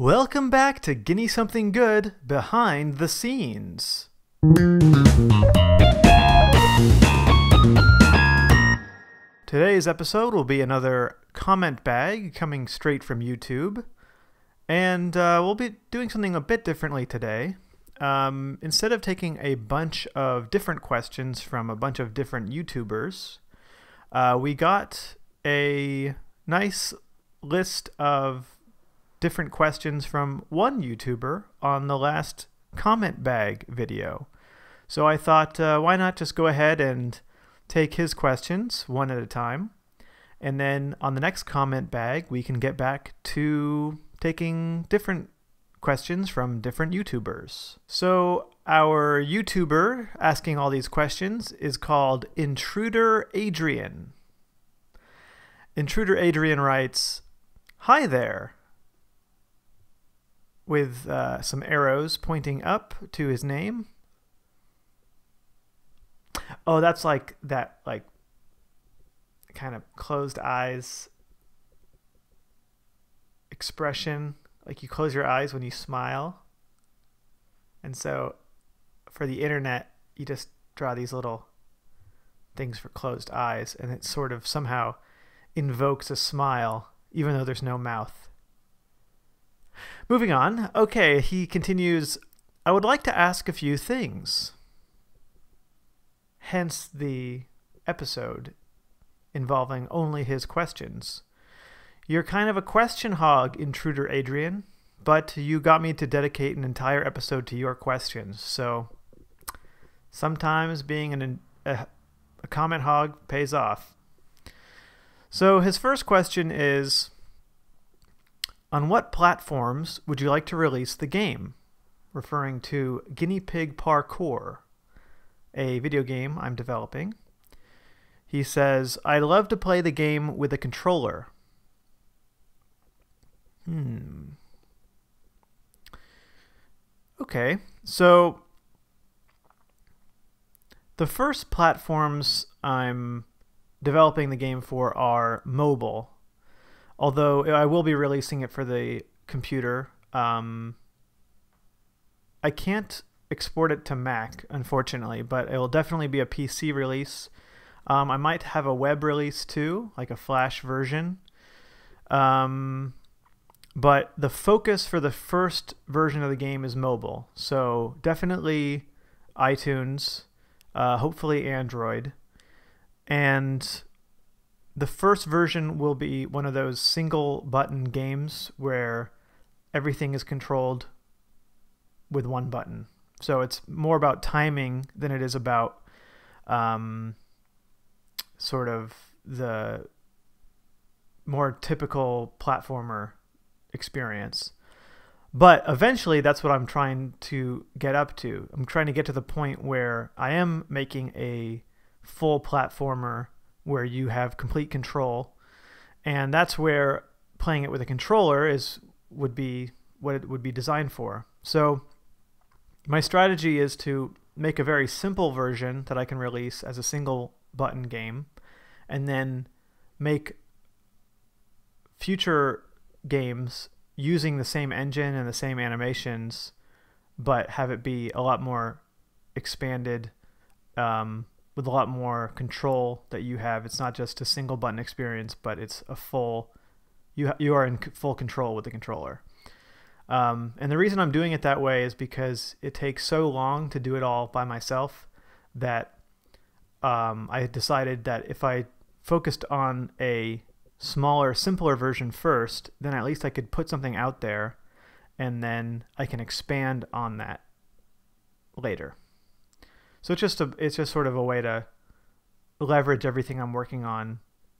Welcome back to Guinea Something Good Behind the Scenes. Today's episode will be another comment bag coming straight from YouTube. And we'll be doing something a bit differently today. Instead of taking a bunch of different questions from a bunch of different YouTubers, we got a nice list of different questions from one YouTuber on the last comment bag video. So I thought, why not just go ahead and take his questions one at a time, and then on the next comment bag we can get back to taking different questions from different YouTubers. So our YouTuber asking all these questions is called Intruder Adrian. Intruder Adrian writes, "Hi there," with some arrows pointing up to his name. Oh, that's like that, like kind of closed eyes expression, like you close your eyes when you smile. And so for the internet, you just draw these little things for closed eyes, and it sort of somehow invokes a smile, even though there's no mouth. Moving on. Okay, he continues, "I would like to ask a few things." Hence the episode involving only his questions. "You're kind of a question hog, Intruder Adrian, but you got me to dedicate an entire episode to your questions, so sometimes being a comment hog pays off." So his first question is, "On what platforms would you like to release the game?" Referring to Guinea Pig Parkour, a video game I'm developing. He says, "I'd love to play the game with a controller." Okay, so the first platforms I'm developing the game for are mobile, although I will be releasing it for the computer. I can't export it to Mac, unfortunately, but it will definitely be a PC release. I might have a web release too, like a Flash version. But the focus for the first version of the game is mobile. So definitely iTunes, hopefully Android. And the first version will be one of those single button games where everything is controlled with one button. So it's more about timing than it is about sort of the more typical platformer experience. But eventually that's what I'm trying to get up to. I'm trying to get to the point where I am making a full platformer where you have complete control, and that's where playing it with a controller would be what it would be designed for. So my strategy is to make a very simple version that I can release as a single button game, and then make future games using the same engine and the same animations, but have it be a lot more expanded, with a lot more control that you have. It's not just a single button experience, but it's a full, you are in full control with the controller. And the reason I'm doing it that way is because it takes so long to do it all by myself that I decided that if I focused on a smaller, simpler version first, then at least I could put something out there, and then I can expand on that later. So it's just sort of a way to leverage everything I'm working on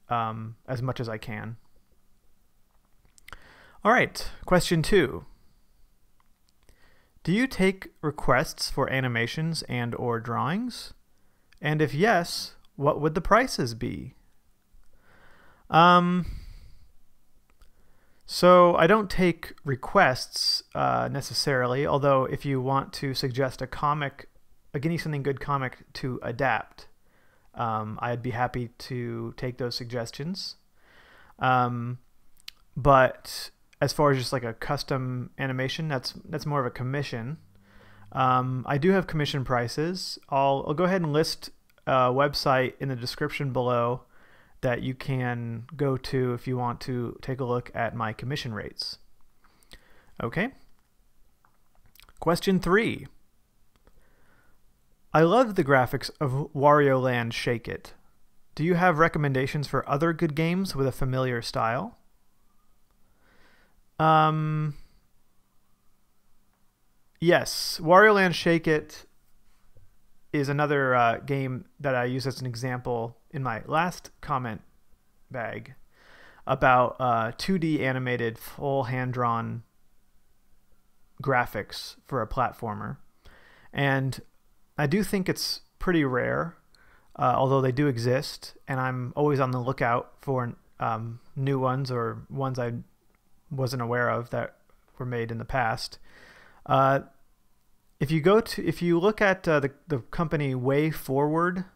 as much as I can. All right, question 2. "Do you take requests for animations and or drawings? And if yes, what would the prices be?" So I don't take requests necessarily, although if you want to suggest a Guinea Something Good comic to adapt, I'd be happy to take those suggestions. But as far as just like a custom animation, that's more of a commission. I do have commission prices. I'll go ahead and list a website in the description below that you can go to if you want to take a look at my commission rates. Okay. Question 3. I love the graphics of Wario Land Shake It. Do you have recommendations for other good games with a familiar style? Yes, Wario Land Shake It is another game that I use as an example in my last comment bag about 2D animated full hand-drawn graphics for a platformer. And I do think it's pretty rare, although they do exist, and I'm always on the lookout for new ones or ones I wasn't aware of that were made in the past. If you look at the company Way Forward,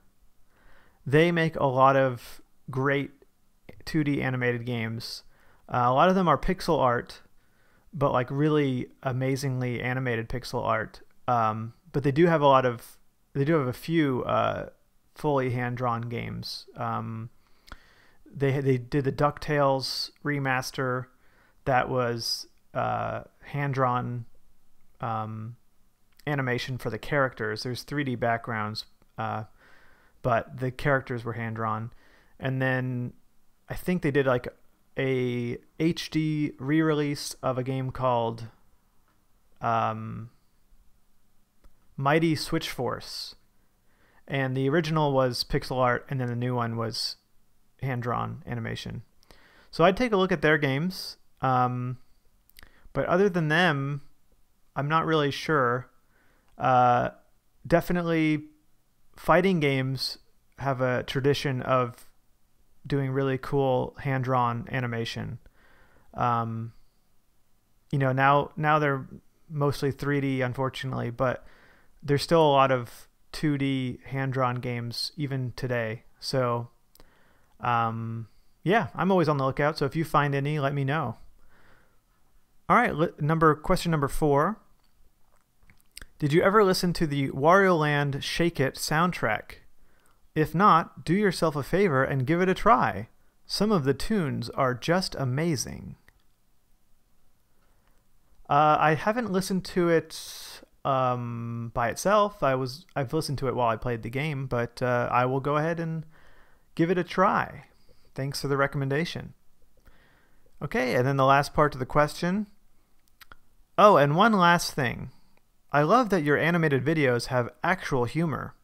they make a lot of great 2D animated games. A lot of them are pixel art, but like really amazingly animated pixel art. But they do have a few fully hand-drawn games. They did the DuckTales remaster that was hand-drawn animation for the characters. There's 3D backgrounds, but the characters were hand-drawn. And then I think they did like a HD re-release of a game called Mighty Switch Force. And the original was pixel art, and then the new one was hand-drawn animation. So I'd take a look at their games. But other than them, I'm not really sure. Definitely fighting games have a tradition of doing really cool hand-drawn animation. You know, now they're mostly 3D, unfortunately, but there's still a lot of 2D hand-drawn games even today. So yeah, I'm always on the lookout. So if you find any, let me know. All right, question number 4. Did you ever listen to the Wario Land Shake It soundtrack? If not, do yourself a favor and give it a try. Some of the tunes are just amazing. I haven't listened to it by itself. I've listened to it while I played the game, but I will go ahead and give it a try. Thanks for the recommendation. Okay, and then the last part of the question. Oh, and one last thing. I love that your animated videos have actual humor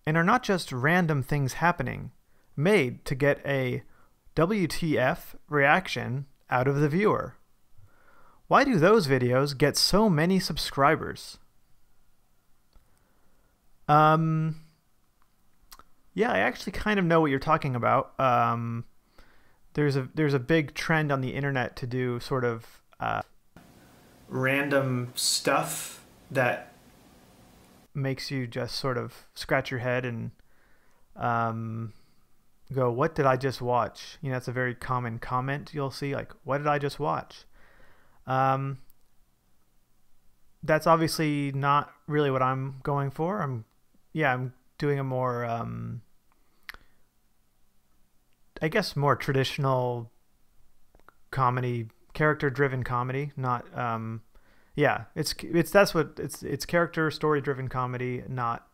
and are not just random things happening, made to get a WTF reaction out of the viewer. Why do those videos get so many subscribers? Yeah, I actually kind of know what you're talking about. There's a big trend on the internet to do sort of random stuff that makes you just sort of scratch your head and go, what did I just watch? You know, it's a very common comment you'll see, like, what did I just watch? That's obviously not really what I'm going for. I'm doing a more, I guess, more traditional comedy, character-driven comedy, not, yeah, it's character story-driven comedy, not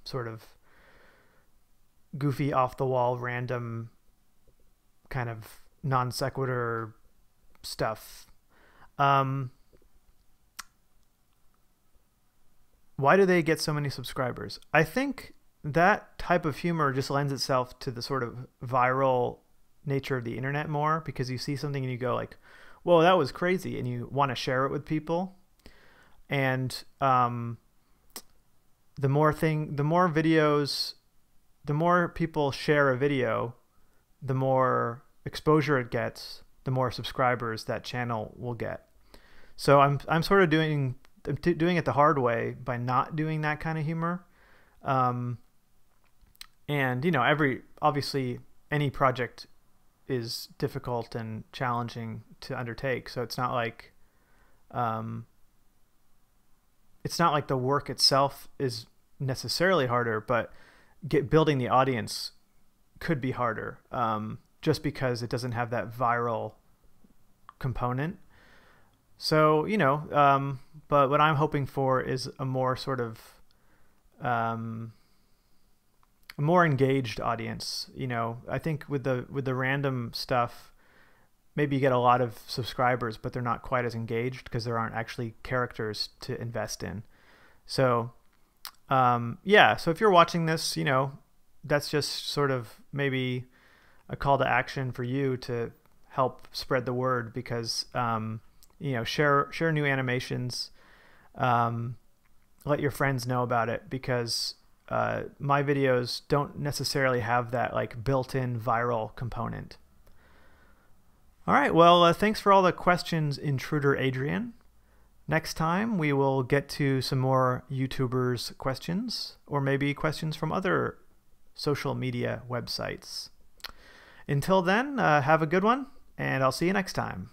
sort of goofy, off-the-wall, random kind of non sequitur stuff. Why do they get so many subscribers? I think that type of humor just lends itself to the sort of viral nature of the internet more, because you see something and you go like, whoa, that was crazy, and you want to share it with people. And the more videos, the more people share a video, the more exposure it gets, the more subscribers that channel will get. So I'm sort of doing it the hard way by not doing that kind of humor. And you know, obviously any project is difficult and challenging to undertake. So it's not like the work itself is necessarily harder, but building the audience could be harder, just because it doesn't have that viral component. So, you know, but what I'm hoping for is a more sort of a more engaged audience. You know, I think with the random stuff, maybe you get a lot of subscribers, but they're not quite as engaged because there aren't actually characters to invest in. So yeah, so if you're watching this, you know, that's just sort of maybe a call to action for you to help spread the word, because you know, share new animations, let your friends know about it, because my videos don't necessarily have that like built-in viral component. All right, well, thanks for all the questions, Intruder Adrian. Next time we will get to some more YouTubers' questions, or maybe questions from other social media websites. Until then, have a good one, and I'll see you next time.